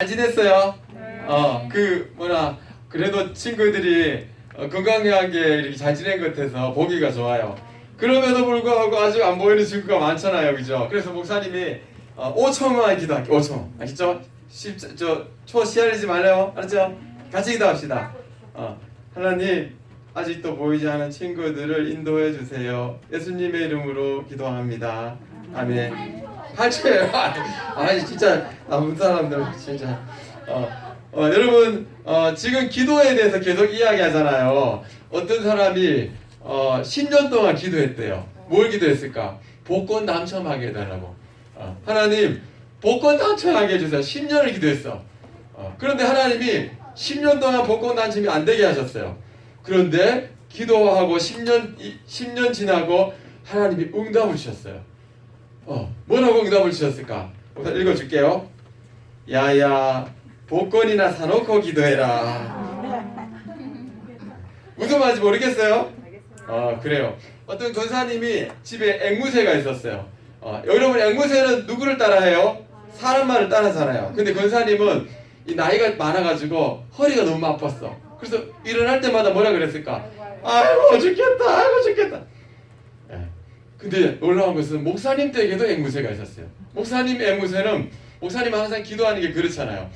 잘 지냈어요? 그래도 친구들이 건강하게 이렇게 잘 지낸 것 같아서 보기가 좋아요. 그럼에도 불구하고 아직 안 보이는 친구가 많잖아요, 그죠? 그래서 목사님이 5초만 기도할게요. 5초, 아시죠? 초 시알리지 말래요, 알았죠? 같이 기도합시다. 하나님, 아직도 보이지 않은 친구들을 인도해 주세요. 예수님의 이름으로 기도합니다. 아멘. 8초예요. 아니 진짜 나쁜 사람들 진짜. 여러분 지금 기도에 대해서 계속 이야기하잖아요. 어떤 사람이 10년 동안 기도했대요. 뭘 기도했을까? 복권 당첨하게 해달라고. 하나님 복권 당첨하게 해주세요. 10년을 기도했어. 그런데 하나님이 10년 동안 복권 당첨이 안 되게 하셨어요. 그런데 기도하고 10년 지나고 하나님이 응답을 주셨어요. 뭐라고 응답을 주셨을까? 우선 읽어줄게요. 야야 복권이나 사놓고 기도해라. 무슨 말인지 모르겠어요? 그래요. 어떤 권사님이 집에 앵무새가 있었어요. 여러분 앵무새는 누구를 따라해요? 사람 말을 따라하잖아요. 근데 권사님은 이 나이가 많아가지고 허리가 너무 아팠어. 그래서 일어날 때마다 뭐라 그랬을까? 아이고 죽겠다, 아이고 죽겠다. 근데 놀라운 것은 목사님 댁에도 앵무새가 있었어요. 목사님 앵무새는 목사님은 항상 기도하는 게 그렇잖아요.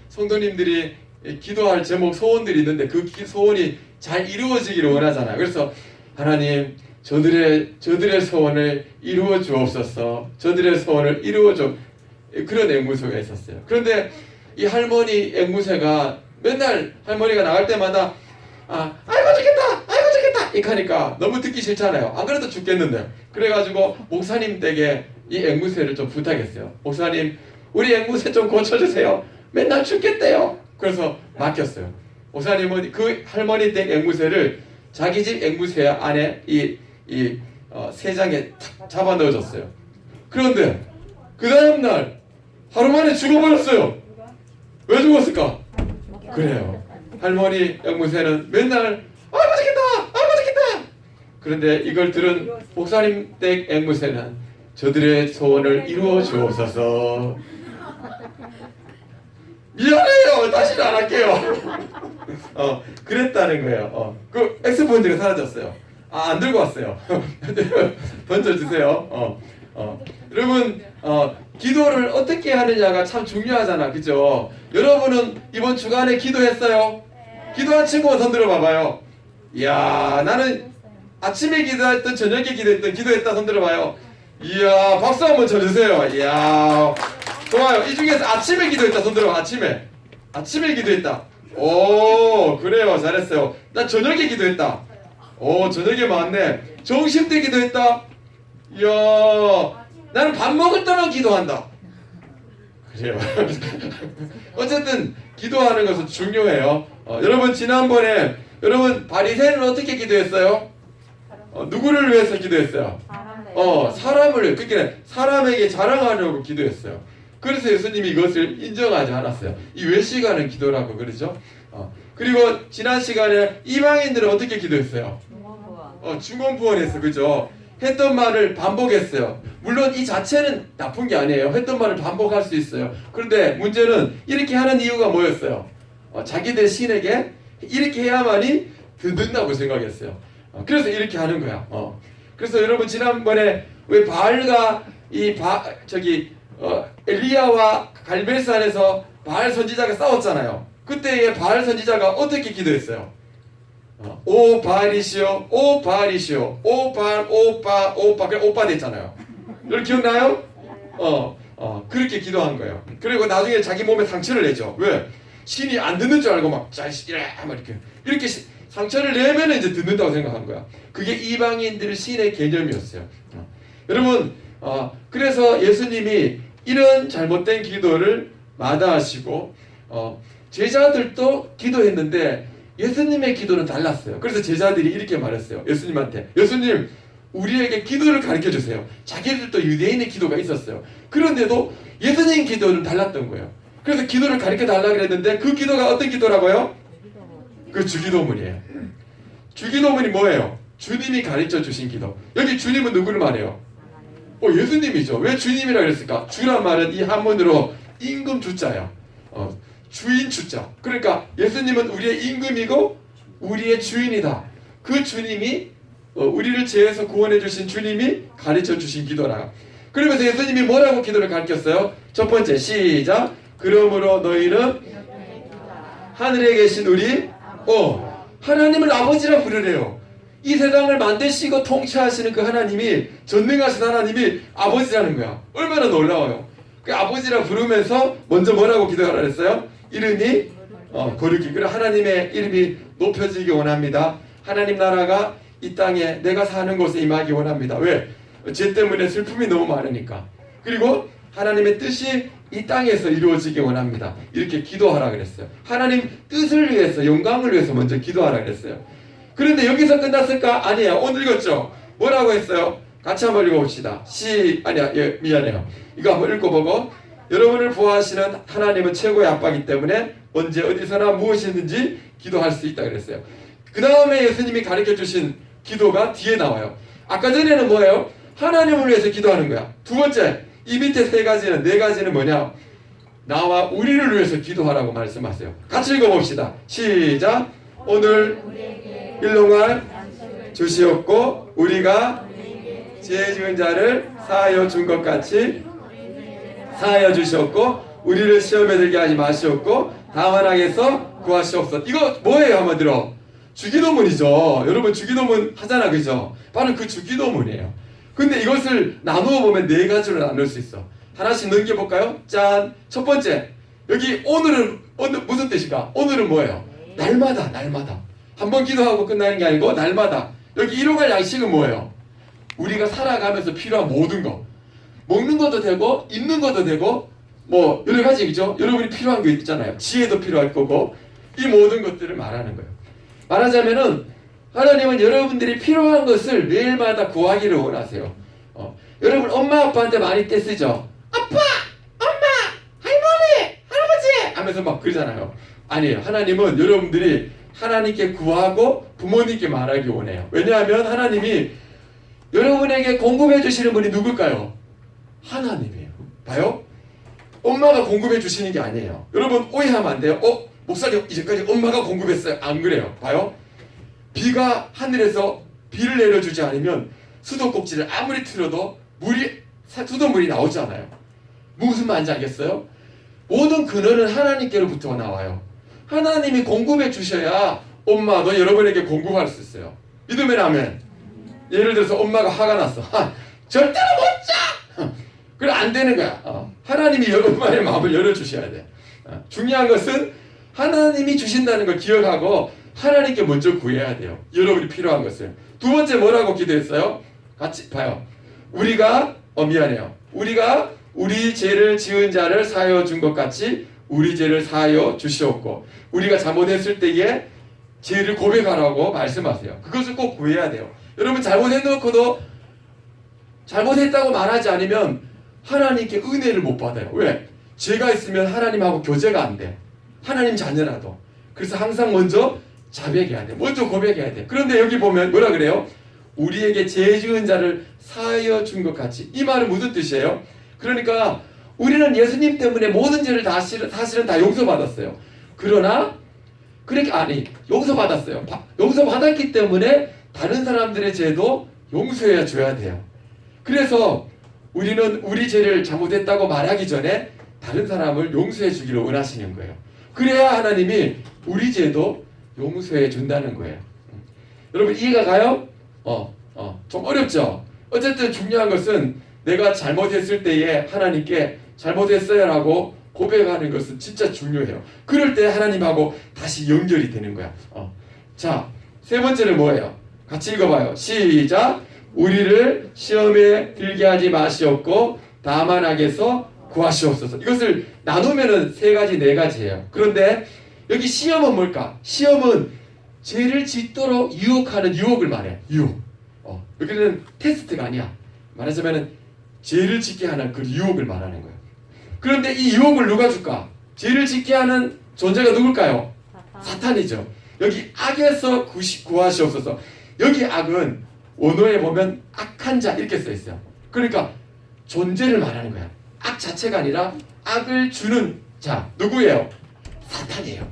성도님들이 기도할 제목 소원들이 있는데 그 소원이 잘 이루어지기를 원하잖아요. 그래서 하나님 저들의 소원을 이루어 주옵소서. 저들의 소원을 이루어 줘. 그런 앵무새가 있었어요. 그런데 이 할머니 앵무새가 맨날 할머니가 나갈 때마다 아이고 죽겠다, 아이고 죽겠다 이렇게 하니까 너무 듣기 싫잖아요. 안 그래도 죽겠는데. 그래가지고 목사님 댁에 이 앵무새를 좀 부탁했어요. 목사님 우리 앵무새 좀 고쳐주세요. 맨날 죽겠대요. 그래서 맡겼어요. 목사님은 그 할머니 댁 앵무새를 자기 집 앵무새 안에 세장에 잡아 넣어줬어요. 그런데 그 다음날 하루 만에 죽어버렸어요. 왜 죽었을까? 그래요. 할머니 앵무새는 맨날 아이고 죽겠다, 아이고 죽겠다. 그런데 이걸 들은 목사님 댁 앵무새는 저들의 소원을 이루어 주옵소서. 미안해요. 다시는 안 할게요. 그랬다는 거예요. 그 엑스본드가 사라졌어요. 안 들고 왔어요. 던져주세요. 여러분 기도를 어떻게 하느냐가 참 중요하잖아, 그죠? 여러분은 이번 주간에 기도했어요? 기도한 친구가 손 들어 봐봐요. 이야, 나는 아침에 기도했던 저녁에 기도했던 기도했다 손 들어 봐요. 이야, 박수 한번 쳐주세요. 이야, 좋아요. 이 중에서 아침에 기도했다 손 들어 봐. 아침에 기도했다. 오, 그래요. 잘했어요. 나 저녁에 기도했다. 오, 저녁에 많네. 점심때 기도했다. 이야, 나는 밥 먹을 때만 기도한다. 그래요. 어쨌든 기도하는 것은 중요해요. 여러분 지난번에 여러분 바리새인은 어떻게 기도했어요? 누구를 위해서 기도했어요? 사람을, 그러니까 사람에게 자랑하려고 기도했어요. 그래서 예수님이 이것을 인정하지 않았어요. 이 외식하는 기도라고 그러죠. 그리고 지난 시간에 이방인들은 어떻게 기도했어요? 중언부언했어, 그죠? 했던 말을 반복했어요. 물론 이 자체는 나쁜 게 아니에요. 했던 말을 반복할 수 있어요. 그런데 문제는 이렇게 하는 이유가 뭐였어요? 자기들 신에게 이렇게 해야만이 듣는다고 생각했어요. 그래서 이렇게 하는 거야. 그래서 여러분 지난번에 왜 바알과 엘리야와 갈멜산에서 바알 선지자가 싸웠잖아요. 그때의 바알 선지자가 어떻게 기도했어요? 오 바알이시여, 오 바알이시여, 오 바알, 오빠, 그래 오빠 됐잖아요. 여러분 기억나요? 그렇게 기도한 거예요. 그리고 나중에 자기 몸에 상처를 내죠. 왜? 신이 안 듣는 줄 알고 막 이렇게 상처를 내면 이제 듣는다고 생각한 거야. 그게 이방인들 신의 개념이었어요. 여러분, 그래서 예수님이 이런 잘못된 기도를 마다하시고 제자들도 기도했는데 예수님의 기도는 달랐어요. 그래서 제자들이 이렇게 말했어요. 예수님한테, 예수님 우리에게 기도를 가르쳐 주세요. 자기들도 유대인의 기도가 있었어요. 그런데도 예수님 기도는 달랐던 거예요. 그래서 기도를 가르쳐 달라고 그랬는데 그 기도가 어떤 기도라고요? 그 주기도문이에요. 주기도문이 뭐예요? 주님이 가르쳐 주신 기도. 여기 주님은 누구를 말해요? 예수님이죠. 왜 주님이라고 그랬을까? 주란 말은 이 한문으로 임금 주자예요. 주인 주자. 그러니까 예수님은 우리의 임금이고 우리의 주인이다. 그 주님이 우리를 죄에서 구원해 주신 주님이 가르쳐 주신 기도라. 그러면서 예수님이 뭐라고 기도를 가르쳤어요? 첫 번째 시작. 그러므로 너희는 하늘에 계신 우리 하나님을 아버지라 부르래요. 이 세상을 만드시고 통치하시는 그 하나님이, 전능하신 하나님이 아버지라는 거야. 얼마나 놀라워요. 그 아버지라 부르면서 먼저 뭐라고 기도하라 그랬어요? 이름이 거룩히. 그래, 하나님의 이름이 높여지기 원합니다. 하나님 나라가 이 땅에 내가 사는 곳에 임하기 원합니다. 왜? 죄 때문에 슬픔이 너무 많으니까. 그리고 하나님의 뜻이 이 땅에서 이루어지기 원합니다. 이렇게 기도하라 그랬어요. 하나님 뜻을 위해서, 영광을 위해서 먼저 기도하라 그랬어요. 그런데 여기서 끝났을까? 아니에요. 오늘 읽었죠? 뭐라고 했어요? 같이 한번 읽어봅시다. 미안해요. 이거 한번 읽어보고, 여러분을 보호하시는 하나님은 최고의 아빠이기 때문에 언제 어디서나 무엇이든지 기도할 수 있다 그랬어요. 그 다음에 예수님이 가르쳐 주신 기도가 뒤에 나와요. 아까 전에는 뭐예요? 하나님을 위해서 기도하는 거야. 두 번째, 이 밑에 네 가지는 뭐냐? 나와 우리를 위해서 기도하라고 말씀하세요. 같이 읽어봅시다. 시작. 오늘 일용할 주시옵고 우리가 죄 지은 자를 사하여 준 것 같이 사하여 주시옵고 우리를 시험에 들게 하지 마시옵고 다만 악에서 구하시옵소서. 이거 뭐예요? 한번 들어. 주기도문이죠. 여러분 주기도문 하잖아, 그죠? 바로 그 주기도문이에요. 근데 이것을 나누어 보면 네 가지로 나눌 수 있어. 하나씩 넘겨볼까요? 짠. 첫 번째, 여기 오늘 무슨 뜻일까? 오늘은 뭐예요? 날마다. 한번 기도하고 끝나는 게 아니고 날마다. 여기 일용할 양식은 뭐예요? 우리가 살아가면서 필요한 모든 거. 먹는 것도 되고 입는 것도 되고 뭐 여러 가지, 그죠? 여러분이 필요한 거 있잖아요. 지혜도 필요할 거고, 이 모든 것들을 말하는 거예요. 말하자면은 하나님은 여러분들이 필요한 것을 매일마다 구하기를 원하세요. 여러분 엄마 아빠한테 많이 떼쓰죠? 아빠! 엄마! 할머니! 할아버지! 하면서 막 그러잖아요. 아니에요. 하나님은 여러분들이 하나님께 구하고 부모님께 말하기 원해요. 왜냐하면 하나님이 여러분에게 공급해 주시는 분이 누굴까요? 하나님이에요. 봐요? 엄마가 공급해 주시는 게 아니에요. 여러분 오해하면 안 돼요. 목사님 이제까지 엄마가 공급했어요. 안 그래요. 봐요? 비가 하늘에서 비를 내려주지 않으면 수도꼭지를 아무리 틀어도 수돗물이 나오지 않아요. 무슨 말인지 알겠어요? 모든 근원은 하나님께로부터 나와요. 하나님이 공급해 주셔야 엄마도 여러분에게 공급할 수 있어요. 믿으면 아멘. 예를 들어서 엄마가 화가 났어. 절대로 못 자! 그래 안 되는 거야. 하나님이 엄마의 마음을 열어주셔야 돼. 중요한 것은 하나님이 주신다는 걸 기억하고 하나님께 먼저 구해야 돼요. 여러분이 필요한 것을. 두 번째 뭐라고 기도했어요? 같이 봐요. 우리가 우리 죄를 지은 자를 사하여 준 것 같이 우리 죄를 사하여 주시옵고, 우리가 잘못했을 때에 죄를 고백하라고 말씀하세요. 그것을 꼭 구해야 돼요. 여러분 잘못해놓고도 잘못했다고 말하지 않으면 하나님께 은혜를 못 받아요. 왜? 죄가 있으면 하나님하고 교제가 안 돼. 하나님 자녀라도. 그래서 항상 먼저 자백해야 돼. 먼저 고백해야 돼. 그런데 여기 보면 뭐라 그래요? 우리에게 죄 지은 자를 사하여 준 것 같이. 이 말은 무슨 뜻이에요? 그러니까 우리는 예수님 때문에 모든 죄를 사실은 다 용서받았어요. 그러나 용서받았어요. 용서받았기 때문에 다른 사람들의 죄도 용서해 줘야 돼요. 그래서 우리는 우리 죄를 잘못했다고 말하기 전에 다른 사람을 용서해 주기를 원하시는 거예요. 그래야 하나님이 우리 죄도 용서해 준다는 거예요. 여러분 이해가 가요? 좀 어렵죠? 어쨌든 중요한 것은 내가 잘못했을 때에 하나님께 잘못했어요 라고 고백하는 것은 진짜 중요해요. 그럴 때 하나님하고 다시 연결이 되는 거야. 자, 세 번째는 뭐예요? 같이 읽어봐요. 시작. 우리를 시험에 들게 하지 마시옵고 다만 악에서 구하시옵소서. 이것을 나누면은 세 가지, 네 가지예요. 그런데 여기 시험은 뭘까? 시험은 죄를 짓도록 유혹하는 유혹을 말해. 유혹. 여기는 테스트가 아니야. 말하자면은 죄를 짓게 하는 그 유혹을 말하는 거예요. 그런데 이 유혹을 누가 줄까? 죄를 짓게 하는 존재가 누굴까요? 사탄이죠. 여기 악에서 구하시옵소서. 여기 악은 원어에 보면 악한 자 이렇게 써 있어요. 그러니까 존재를 말하는 거야. 악 자체가 아니라 악을 주는 자, 누구예요? 사탄이에요.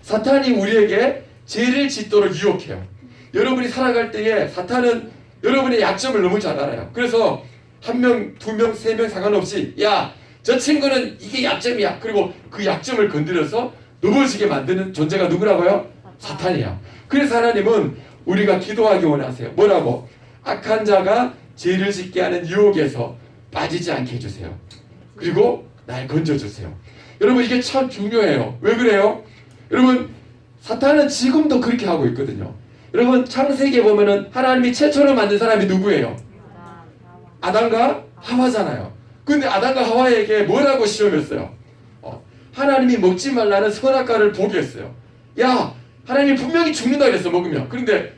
사탄이 우리에게 죄를 짓도록 유혹해요. 여러분이 살아갈 때에 사탄은 여러분의 약점을 너무 잘 알아요. 그래서 한 명, 두 명, 세 명 상관없이 야, 저 친구는 이게 약점이야. 그리고 그 약점을 건드려서 넘어지게 만드는 존재가 누구라고요? 사탄이야. 그래서 하나님은 우리가 기도하기 원하세요. 뭐라고? 악한 자가 죄를 짓게 하는 유혹에서 빠지지 않게 해주세요. 그리고 날 건져주세요. 여러분 이게 참 중요해요. 왜 그래요? 여러분 사탄은 지금도 그렇게 하고 있거든요. 여러분 창세기에 보면은 하나님이 최초로 만든 사람이 누구예요? 아담과 하와잖아요. 근데 아담과 하와에게 뭐라고 시험했어요? 하나님이 먹지 말라는 선악과를 보게 했어요. 야, 하나님이 분명히 죽는다 그랬어 먹으면. 그런데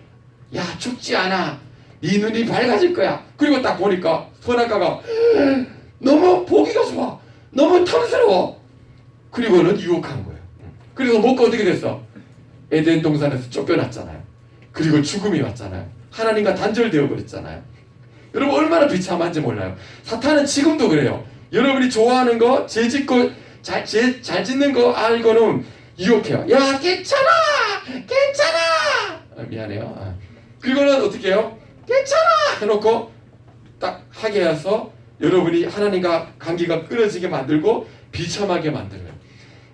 야, 죽지 않아. 네 눈이 밝아질 거야. 그리고 딱 보니까 선악과가 너무 보기가 좋아. 너무 탐스러워. 그리고는 유혹한 거예요. 그래서 먹고 어떻게 됐어? 에덴 동산에서 쫓겨났잖아요. 그리고 죽음이 왔잖아요. 하나님과 단절되어 버렸잖아요. 여러분 얼마나 비참한지 몰라요. 사탄은 지금도 그래요. 여러분이 좋아하는 거, 죄 짓고 잘 짓는 거 알고는 유혹해요. 야, 괜찮아! 미안해요. 그리고는 어떻게 해요? 괜찮아! 해놓고 딱 하게 해서 여러분이 하나님과 관계가 끊어지게 만들고 비참하게 만들어요.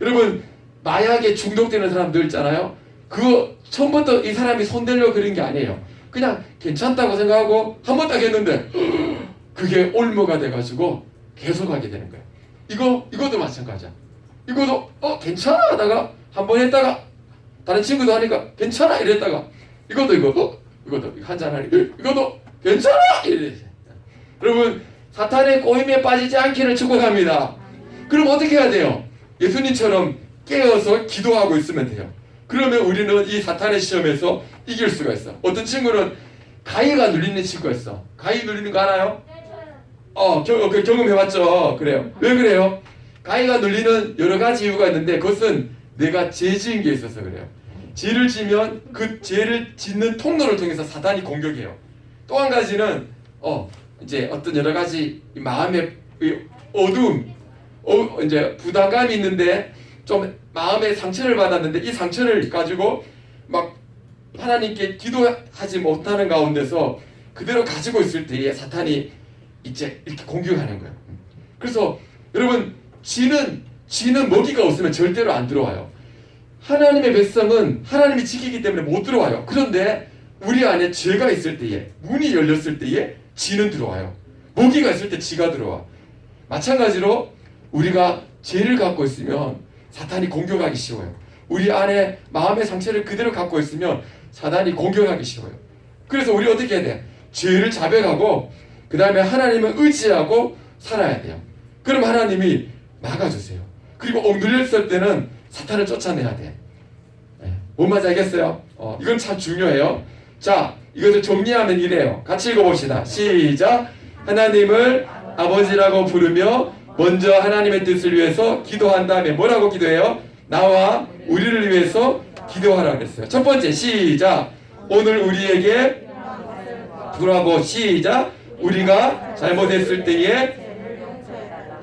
여러분 마약에 중독되는 사람들 있잖아요. 그거 처음부터 이 사람이 손대려고 그런 게 아니에요. 그냥 괜찮다고 생각하고 한 번 딱 했는데 그게 올무가 돼가지고 계속 하게 되는 거예요. 이것도 마찬가지야. 이것도 괜찮아 하다가 한 번 했다가 다른 친구도 하니까 괜찮아 이랬다가 이것도 한잔 하니까 이것도 괜찮아 이래. 여러분 사탄의 꼬임에 빠지지 않기를 축복합니다. 그럼 어떻게 해야 돼요? 예수님처럼 깨어서 기도하고 있으면 돼요. 그러면 우리는 이 사탄의 시험에서 이길 수가 있어. 어떤 친구는 가위가 눌리는 친구가 있어. 가위 눌리는 거 알아요? 경험해봤죠. 그래요. 왜 그래요? 가위가 눌리는 여러 가지 이유가 있는데 그것은 내가 죄 지은 게 있어서 그래요. 죄를 지면 그 죄를 짓는 통로를 통해서 사탄이 공격해요. 또 한 가지는 이제 어떤 여러 가지 마음의 어두움, 이제 부담감이 있는데 좀 마음의 상처를 받았는데 이 상처를 가지고 막 하나님께 기도하지 못하는 가운데서 그대로 가지고 있을 때에 사탄이 이제 이렇게 공격하는 거예요. 그래서 여러분 쥐는 먹이가 없으면 절대로 안 들어와요. 하나님의 백성은 하나님이 지키기 때문에 못 들어와요. 그런데 우리 안에 죄가 있을 때에 문이 열렸을 때에 쥐는 들어와요. 먹이가 있을 때 쥐가 들어와. 마찬가지로 우리가 죄를 갖고 있으면 사탄이 공격하기 쉬워요. 우리 안에 마음의 상처를 그대로 갖고 있으면 사탄이 공격하기 쉬워요. 그래서 우리 어떻게 해야 돼? 죄를 자백하고 그 다음에 하나님을 의지하고 살아야 돼요. 그럼 하나님이 막아주세요. 그리고 억눌렸을 때는 사탄을 쫓아내야 돼. 뭔 말인지 알겠어요? 이건 참 중요해요. 자, 이것을 정리하면 이래요. 같이 읽어봅시다. 시작. 하나님을 아버지라고 부르며 먼저 하나님의 뜻을 위해서 기도한 다음에 뭐라고 기도해요? 나와 우리를 위해서 기도하라고 했어요. 첫 번째 시작. 오늘 우리에게 구하고 시작. 우리가 잘못했을 때에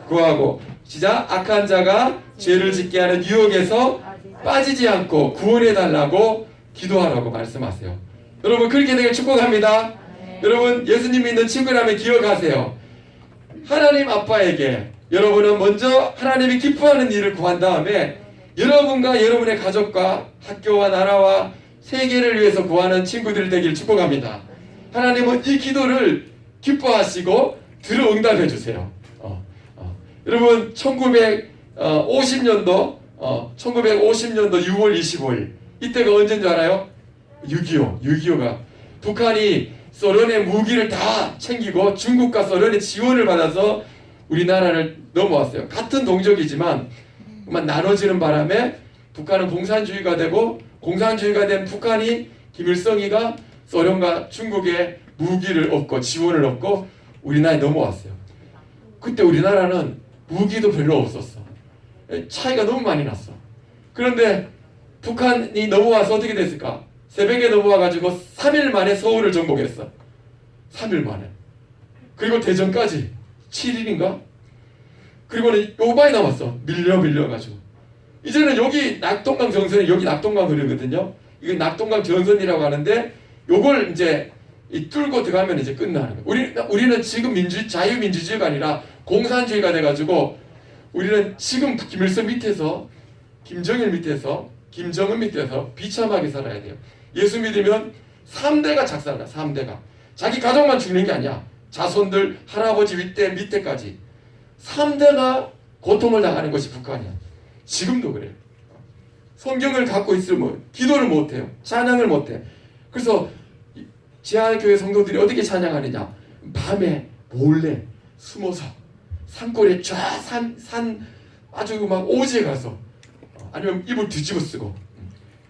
구하고 시작. 악한 자가 죄를 짓게 하는 유혹에서 빠지지 않고 구원해달라고 기도하라고 말씀하세요. 여러분 그렇게 되길 축복합니다. 여러분 예수님 믿는 친구라면 기억하세요. 하나님 아빠에게 여러분은 먼저 하나님이 기뻐하는 일을 구한 다음에 여러분과 여러분의 가족과 학교와 나라와 세계를 위해서 구하는 친구들 되길 축복합니다. 하나님은 이 기도를 기뻐하시고 들어 응답해 주세요. 여러분 1950년도 6월 25일 이때가 언제인 줄 알아요? 6.25가 북한이 소련의 무기를 다 챙기고 중국과 소련의 지원을 받아서 우리나라를 넘어왔어요. 같은 동족이지만 나눠지는 바람에 북한은 공산주의가 되고 공산주의가 된 북한이 김일성이가 소련과 중국의 무기를 얻고 지원을 얻고 우리나라에 넘어왔어요. 그때 우리나라는 무기도 별로 없었어. 차이가 너무 많이 났어. 그런데 북한이 넘어와서 어떻게 됐을까? 새벽에 넘어와가지고 3일 만에 서울을 정복했어. 3일 만에. 그리고 대전까지 7일인가? 그리고는 요바이 남았어. 밀려가지고. 이제는 여기 낙동강 전선이 여기 낙동강 흐르거든요. 이거 낙동강 전선이라고 하는데 요걸 이제 이 뚫고 들어가면 이제 끝나는 거예요. 우리는 지금 자유민주주의가 아니라 공산주의가 돼가지고 우리는 지금 김일성 밑에서 김정일 밑에서 김정은 밑에서 비참하게 살아야 돼요. 예수 믿으면 3대가 작살나. 3대가 자기 가족만 죽는 게 아니야. 자손들 할아버지 밑에까지 3대가 고통을 당하는 것이 북한이야. 지금도 그래요. 성경을 갖고 있으면 기도를 못해요. 찬양을 못해. 그래서 지하교회 성도들이 어떻게 찬양하느냐. 밤에 몰래 숨어서 산골에 산 아주 막 오지에 가서 아니면 이불 뒤집어 쓰고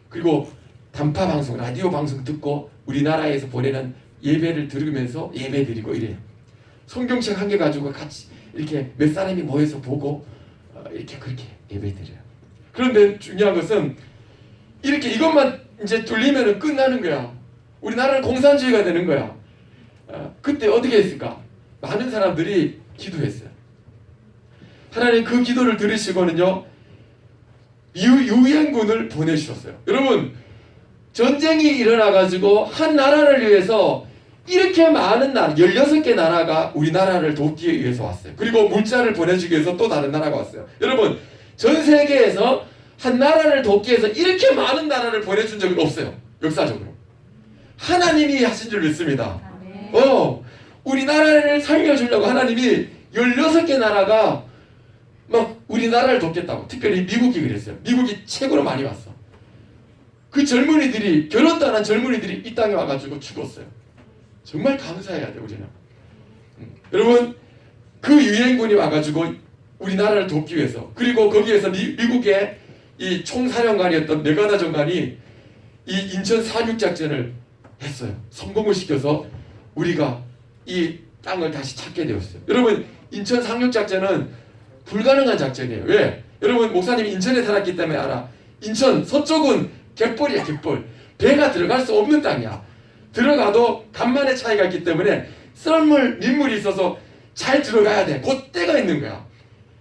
그리고 단파 방송 라디오 방송 듣고 우리나라에서 보내는 예배를 들으면서 예배 드리고 이래요. 성경책 한 개 가지고 같이 이렇게 몇 사람이 모여서 보고 이렇게 그렇게 예배 드려요. 그런데 중요한 것은 이렇게 이것만 이제 뚫리면 끝나는 거야. 우리나라는 공산주의가 되는 거야. 그때 어떻게 했을까? 많은 사람들이 기도했어요. 하나님 그 기도를 들으시고는요 유엔군을 보내주셨어요. 여러분 전쟁이 일어나가지고 한 나라를 위해서 이렇게 많은 나라 16개 나라가 우리나라를 돕기 위해서 왔어요. 그리고 물자를 보내주기 위해서 또 다른 나라가 왔어요. 여러분 전 세계에서 한 나라를 돕기 위해서 이렇게 많은 나라를 보내준 적은 없어요. 역사적으로 하나님이 하신 줄 믿습니다. 우리나라를 살려주려고 하나님이 16개 나라가 막 우리나라를 돕겠다고. 특별히 미국이 그랬어요. 미국이 최고로 많이 왔어. 그 젊은이들이 결혼도 안 한 젊은이들이 이 땅에 와가지고 죽었어요. 정말 감사해야 돼 우리는. 여러분 그 유엔군이 와가지고 우리나라를 돕기 위해서 그리고 거기에서 미국의 이 총사령관이었던 메가다 장관이 이 인천 상륙작전을 했어요. 성공을 시켜서 우리가 이 땅을 다시 찾게 되었어요. 여러분 인천 상륙작전은 불가능한 작전이에요. 왜? 여러분 목사님이 인천에 살았기 때문에 알아. 인천 서쪽은 갯벌이야 갯벌. 배가 들어갈 수 없는 땅이야. 들어가도 간만의 차이가 있기 때문에 썰물 민물이 있어서 잘 들어가야 돼. 그때가 있는 거야.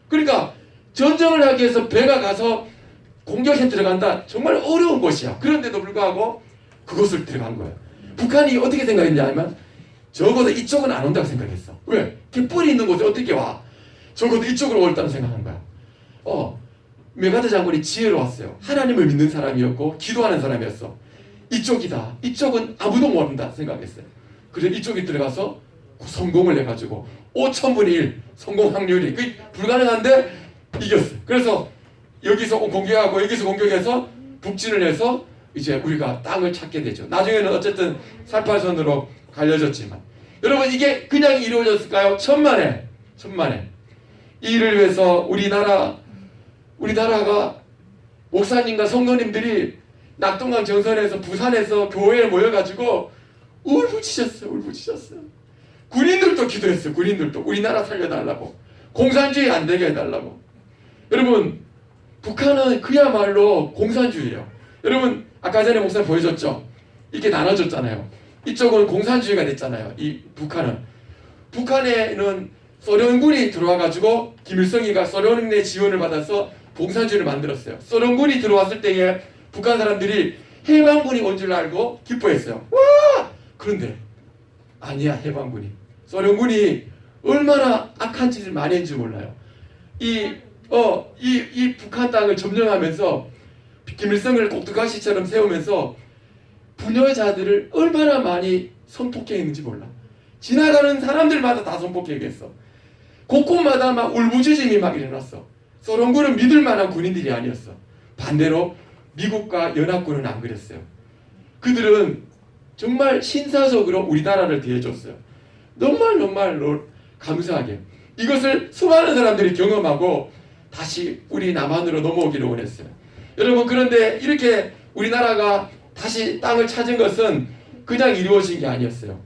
그러니까 전쟁을 하기 위해서 배가 가서 공격해 들어간다. 정말 어려운 곳이야. 그런데도 불구하고 그곳을 들어간 거예요. 북한이 어떻게 생각했냐면 적어도 이쪽은 안 온다고 생각했어. 왜? 갯벌이 있는 곳에 어떻게 와? 적어도 이쪽으로 올다고 생각한 거야. 메가다 장군이 지혜로웠어요. 하나님을 믿는 사람이었고 기도하는 사람이었어. 이쪽이다. 이쪽은 아무도 모른다 생각했어요. 그래서 이쪽에 들어가서 성공을 해가지고 5,000분의 1 성공 확률이 불가능한데 이겼어요. 그래서 여기서 공격하고 여기서 공격해서 북진을 해서 이제 우리가 땅을 찾게 되죠. 나중에는 어쨌든 살파선으로 갈려졌지만 여러분 이게 그냥 이루어졌을까요? 천만에 이 일을 위해서 우리나라가 목사님과 성도님들이 낙동강 정선에서 부산에서 교회에 모여가지고 울부짖었어요. 군인들도 기도했어요. 군인들도 우리나라 살려달라고 공산주의 안 되게 해달라고. 여러분 북한은 그야말로 공산주의예요. 여러분 아까 전에 목사님 보여줬죠. 이렇게 나눠졌잖아요. 이쪽은 공산주의가 됐잖아요. 이 북한에는 소련군이 들어와가지고 김일성이가 소련의 지원을 받아서 공산주의를 만들었어요. 소련군이 들어왔을 때에 북한 사람들이 해방군이 온 줄 알고 기뻐했어요. 와! 그런데 아니야. 해방군이 소련군이 얼마나 악한 짓을 많이 했는지 몰라요. 이 북한 땅을 점령하면서 김일성을 꼭두가시처럼 세우면서 부녀자들을 얼마나 많이 성폭행했는지 몰라. 지나가는 사람들마다 다 성폭행했어. 곳곳마다 막 울부짖음이 막 일어났어. 소련군은 믿을 만한 군인들이 아니었어. 반대로 미국과 연합군은 안 그랬어요. 그들은 정말 신사적으로 우리나라를 대해줬어요. 정말 감사하게. 이것을 수많은 사람들이 경험하고 다시 우리 남한으로 넘어오기를 원했어요. 여러분 그런데 이렇게 우리나라가 다시 땅을 찾은 것은 그냥 이루어진 게 아니었어요.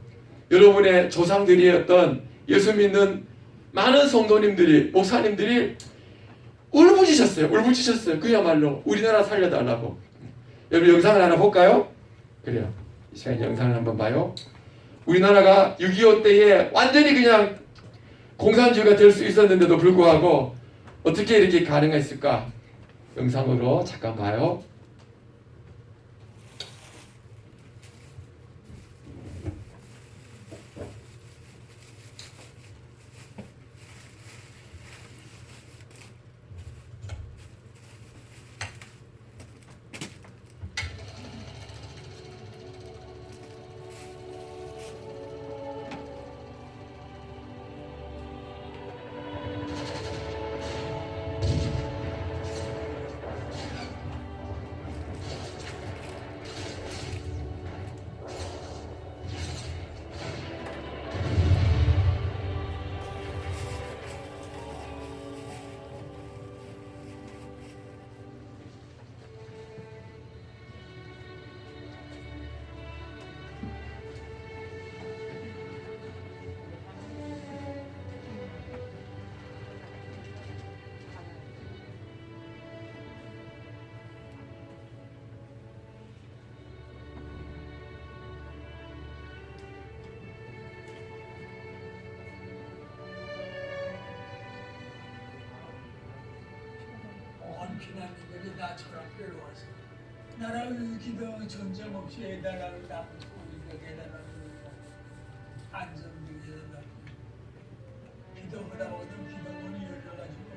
여러분의 조상들이었던 예수 믿는 많은 성도님들이 목사님들이 울부짖었어요. 그야말로 우리나라 살려달라고. 여러분 영상을 하나 볼까요? 그래요. 이 시간에 영상을 한번 봐요. 우리나라가 6.25 때에 완전히 그냥 공산주의가 될 수 있었는데도 불구하고 어떻게 이렇게 가능했을까? 영상으로 잠깐 봐요. 피난민들이 나처럼 괴로워서 나라를 기도 전쟁 없이 해달라는 나무 우리에게 해달라는 안정되게 해달라는 기도하라고는 기도문이 열려가지고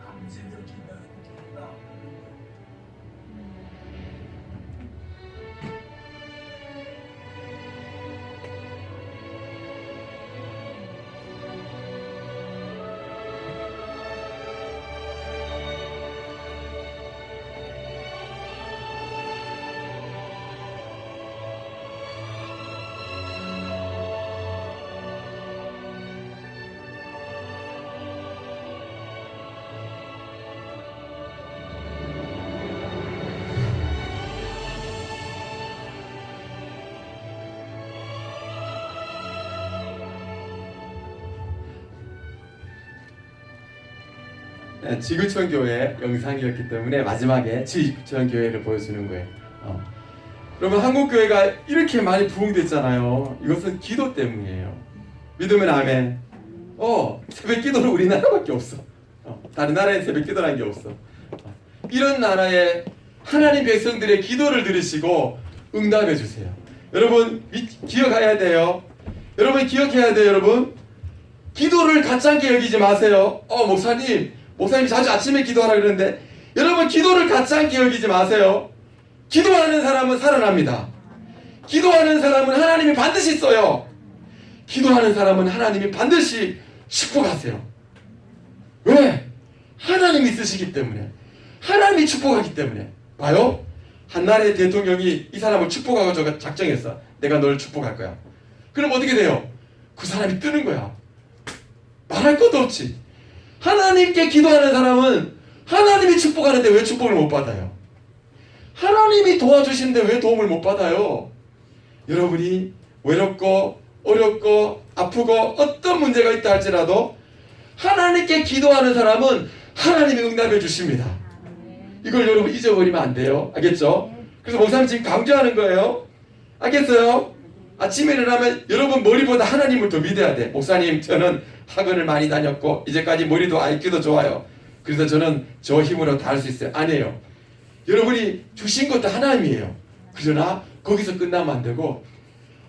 밤새도록 기도하는 기도가 없는 거예요. 지구촌 교회 영상이었기 때문에 마지막에 지구촌 교회를 보여주는 거예요. 여러분, 한국 교회가 이렇게 많이 부흥됐잖아요. 이것은 기도 때문이에요. 믿으면 아멘. 새벽 기도는 우리나라밖에 없어. 다른 나라에 새벽 기도라는 게 없어. 이런 나라에 하나님 백성들의 기도를 들으시고 응답해 주세요. 여러분 기억해야 돼요. 여러분 기억해야 돼요. 여러분 기도를 가짜게 여기지 마세요. 목사님 자주 아침에 기도하라 그러는데 여러분 기도를 가짜게 여기지 마세요. 기도하는 사람은 살아납니다. 기도하는 사람은 하나님이 반드시 써요. 기도하는 사람은 하나님이 반드시 축복하세요. 왜? 하나님이 쓰시기 때문에. 하나님이 축복하기 때문에. 봐요. 한 나라의 대통령이 이 사람을 축복하고 저가 작정했어. 내가 너를 축복할 거야. 그럼 어떻게 돼요? 그 사람이 뜨는 거야. 말할 것도 없지. 하나님께 기도하는 사람은 하나님이 축복하는데 왜 축복을 못 받아요? 하나님이 도와주시는데 왜 도움을 못 받아요? 여러분이 외롭고 어렵고 아프고 어떤 문제가 있다 할지라도 하나님께 기도하는 사람은 하나님이 응답해 주십니다. 이걸 여러분 잊어버리면 안 돼요. 알겠죠? 그래서 목사님 지금 강조하는 거예요. 알겠어요? 아침에 일어나면 여러분 머리보다 하나님을 더 믿어야 돼. 목사님 저는 학원을 많이 다녔고 이제까지 머리도 IQ도 좋아요. 그래서 저는 저 힘으로 다 할 수 있어요. 아니에요. 여러분이 주신 것도 하나님이에요. 그러나 거기서 끝나면 안 되고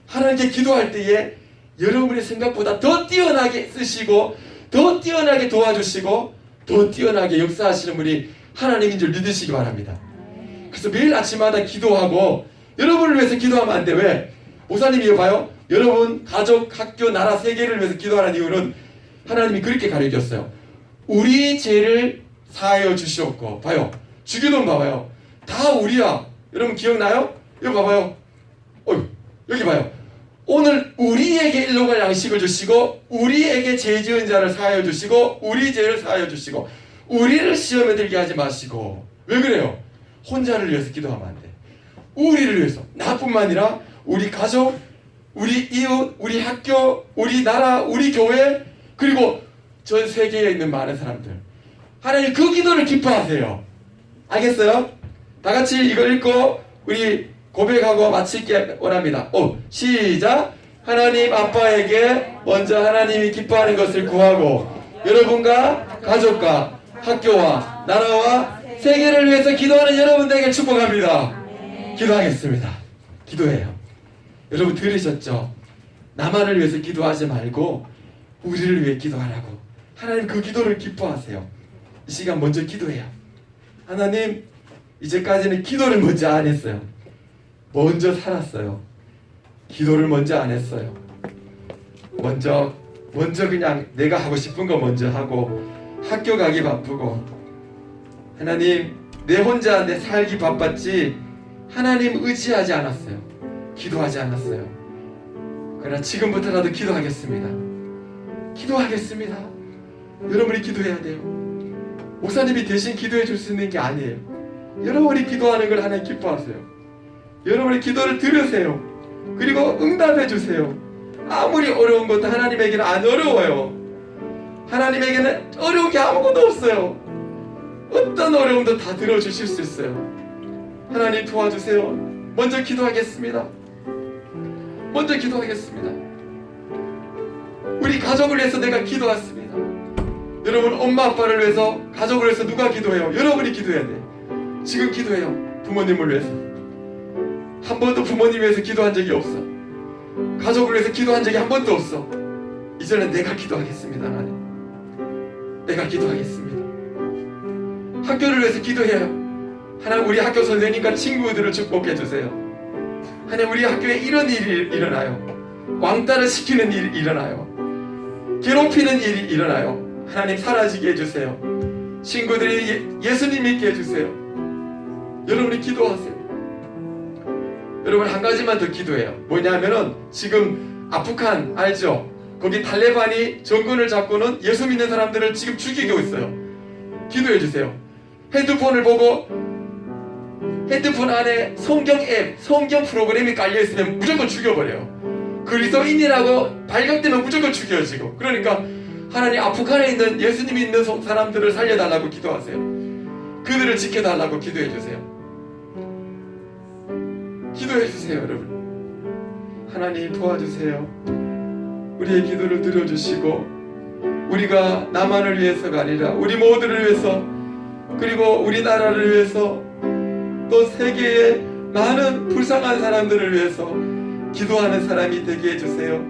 하나님께 기도할 때에 여러분의 생각보다 더 뛰어나게 쓰시고 더 뛰어나게 도와주시고 더 뛰어나게 역사하시는 분이 하나님인 줄 믿으시기 바랍니다. 그래서 매일 아침마다 기도하고 여러분을 위해서 기도하면 안 돼. 왜? 목사님이 봐요. 여러분 가족, 학교, 나라, 세계를 위해서 기도하는 이유는 하나님이 그렇게 가르쳤어요. 우리 죄를 사하여 주시옵고. 봐요. 주기도문 봐봐요. 다 우리야. 여러분 기억나요? 여기 봐봐요. 여기 봐요. 오늘 우리에게 일로 갈 양식을 주시고 우리에게 죄 지은 자를 사하여 주시고 우리 죄를 사하여 주시고 우리를 시험에 들게 하지 마시고. 왜 그래요? 혼자를 위해서 기도하면 안 돼. 우리를 위해서. 나뿐만 아니라 우리 가족, 우리 이웃, 우리 학교, 우리 나라, 우리 교회, 그리고 전 세계에 있는 많은 사람들. 하나님 그 기도를 기뻐하세요. 알겠어요? 다 같이 이걸 읽고 우리 고백하고 마치기 원합니다. 시작! 하나님 아빠에게 먼저 하나님이 기뻐하는 것을 구하고 여러분과 가족과 학교와 나라와 세계를 위해서 기도하는 여러분들에게 축복합니다. 기도하겠습니다. 기도해요. 여러분 들으셨죠? 나만을 위해서 기도하지 말고 우리를 위해 기도하라고. 하나님 그 기도를 기뻐하세요. 이 시간 먼저 기도해요. 하나님, 이제까지는 기도를 먼저 안 했어요. 먼저 살았어요. 기도를 먼저 안 했어요. 먼저 그냥 내가 하고 싶은 거 먼저 하고 학교 가기 바쁘고, 하나님 내 혼자 내 살기 바빴지 하나님 의지하지 않았어요. 기도하지 않았어요. 그러나 지금부터라도 기도하겠습니다. 기도하겠습니다. 여러분이 기도해야 돼요. 목사님이 대신 기도해 줄 수 있는 게 아니에요. 여러분이 기도하는 걸 하나님 기뻐하세요. 여러분의 기도를 들으세요. 그리고 응답해 주세요. 아무리 어려운 것도 하나님에게는 안 어려워요. 하나님에게는 어려운 게 아무것도 없어요. 어떤 어려움도 다 들어주실 수 있어요. 하나님 도와주세요. 먼저 기도하겠습니다. 먼저 기도하겠습니다. 우리 가족을 위해서 내가 기도했습니다. 여러분 엄마 아빠를 위해서, 가족을 위해서 누가 기도해요? 여러분이 기도해야 돼요. 지금 기도해요. 부모님을 위해서. 한 번도 부모님 위해서 기도한 적이 없어. 가족을 위해서 기도한 적이 한 번도 없어. 이제는 내가 기도하겠습니다. 하나님, 내가 기도하겠습니다. 학교를 위해서 기도해요. 하나님 우리 학교 선생님과 친구들을 축복해 주세요. 하나님 우리 학교에 이런 일이 일어나요. 왕따를 시키는 일이 일어나요. 괴롭히는 일이 일어나요. 하나님 사라지게 해주세요. 친구들이 예수님 믿게 해주세요. 여러분이 기도하세요. 여러분 한 가지만 더 기도해요. 뭐냐면은 지금 아프간 알죠? 거기 탈레반이 정권을 잡고는 예수 믿는 사람들을 지금 죽이고 있어요. 기도해 주세요. 핸드폰을 보고 핸드폰 안에 성경 앱, 성경 프로그램이 깔려있으면 무조건 죽여버려요. 그리스도인이라고 발각되면 무조건 죽여지고. 그러니까 하나님 아프간에 있는 예수님 믿는 사람들을 살려달라고 기도하세요. 그들을 지켜달라고 기도해 주세요. 기도해 주세요. 여러분 하나님 도와주세요. 우리의 기도를 들어주시고 우리가 나만을 위해서가 아니라 우리 모두를 위해서, 그리고 우리나라를 위해서, 또 세계의 많은 불쌍한 사람들을 위해서 기도하는 사람이 되게 해주세요.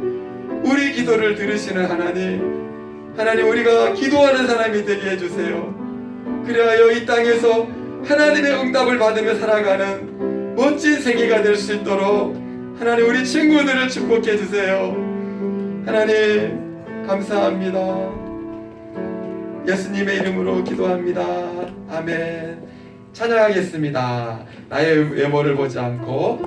우리 기도를 들으시는 하나님 우리가 기도하는 사람이 되게 해주세요. 그리하여 이 땅에서 하나님의 응답을 받으며 살아가는 멋진 생애가 될 수 있도록 하나님 우리 친구들을 축복해 주세요. 하나님 감사합니다. 예수님의 이름으로 기도합니다. 아멘. 찬양하겠습니다. 나의 외모를 보지 않고